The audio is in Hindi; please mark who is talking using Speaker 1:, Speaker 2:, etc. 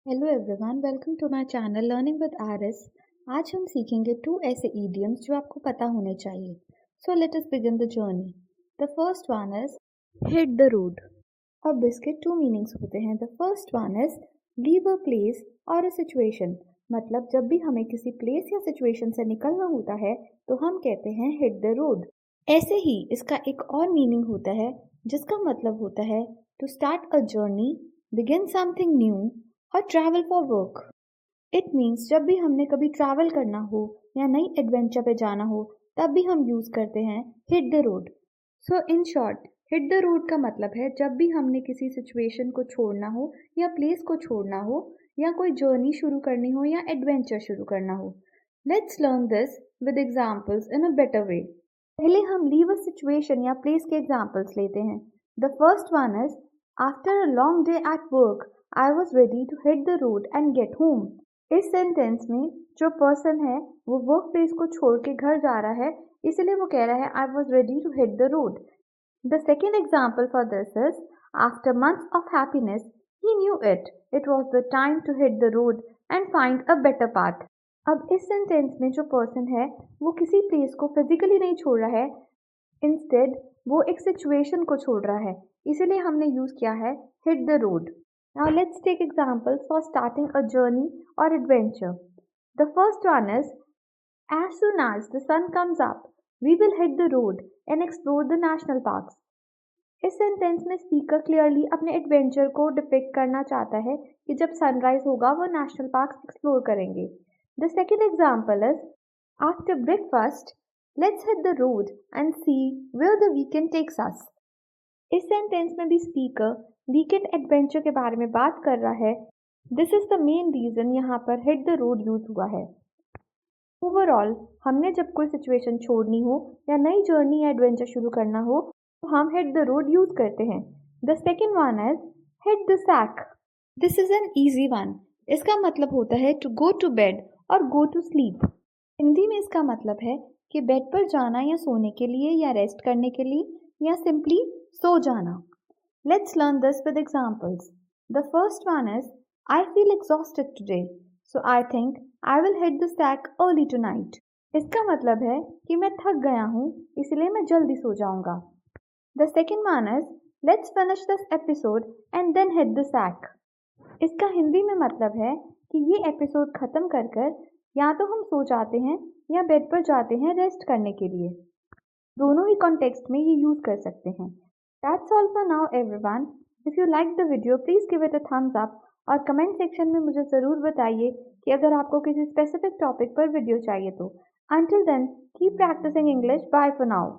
Speaker 1: Hello everyone, welcome to my channel learning with RS. आज हम सीखेंगे 2 ऐसे इडियम्स जो आपको पता होने चाहिए। So let us begin the journey. The first one is hit the road. अब इसके 2 मीनिंग्स होते हैं। The first one is leave a place और अ सिचुएशन। मतलब जब भी हमें किसी प्लेस या सिचुएशन से निकलना होता है तो हम कहते हैं हिट द रोड। ऐसे ही इसका एक और मीनिंग होता है जिसका मतलब होता है to start a journey, begin something new और travel for work. It means जब भी हमने कभी ट्रैवल करना हो या नई एडवेंचर पे जाना हो तब भी हम यूज करते हैं hit the road. So in short, hit the road का मतलब है जब भी हमने किसी सिचुएशन को छोड़ना हो या प्लेस को छोड़ना हो या कोई जर्नी शुरू करनी हो या एडवेंचर शुरू करना हो। Let's learn this with examples in a better way. पहले हम लीव अ सिचुएशन या प्लेस के एग्जाम्पल्स लेते हैं। The first one is after a long day at work I was ready to hit the road and get home. इस सेंटेंस में जो पर्सन है वो वर्क प्लेस को छोड़ के घर जा रहा है, इसलिए वो कह रहा है I was ready to hit the road. The second example for this is after months of happiness, he knew it was the time to hit the road and find a better path. अब इस सेंटेंस में जो पर्सन है वो किसी प्लेस को फिजिकली नहीं छोड़ रहा है, इंस्टेड वो एक सिचुएशन को छोड़ रहा है, इसीलिए हमने यूज किया है hit the road. Now let's take examples for starting a journey और adventure. The first one is as soon as the sun comes up, we will hit the road and explore the national parks. इस सेंटेंस में स्पीकर क्लियरली अपने एडवेंचर को डिपिक्ट करना चाहता है कि जब सनराइज होगा वो नेशनल पार्क एक्सप्लोर करेंगे। The second example is after breakfast let's hit the road and see where the weekend takes us. इस सेंटेंस में भी स्पीकर वीकेंड एडवेंचर के बारे में बात कर रहा है। This is the main reason यहाँ पर हिट द रोड यूज हुआ है। ओवरऑल हमने जब कोई सिचुएशन छोड़नी हो या नई जर्नी या एडवेंचर शुरू करना हो तो हम हिट द रोड यूज करते हैं। The second one is hit the sack. This is an easy one. इसका मतलब होता है टू गो टू बेड और गो टू स्लीप। हिंदी में इसका मतलब है कि बेड पर जाना या सोने के लिए या रेस्ट करने के लिए या सिंपली सो जाना। Let's learn this with examples. The first one is I feel exhausted today, so I think I will hit the sack early tonight. इसका मतलब है कि मैं थक गया हूँ, इसलिए मैं जल्दी सो जाऊंगा। The second one is let's finish this episode and then hit the sack. इसका हिंदी में मतलब है कि ये एपिसोड खत्म कर कर या तो हम सो जाते हैं या बेड पर जाते हैं रेस्ट करने के लिए। दोनों ही कॉन्टेक्स्ट में ये यूज कर सकते हैं। That's all for now everyone. If you like the video please give it a thumbs up और कमेंट सेक्शन में मुझे ज़रूर बताइए कि अगर आपको किसी स्पेसिफिक टॉपिक पर वीडियो चाहिए तो। Until then keep practising English. Bye for now.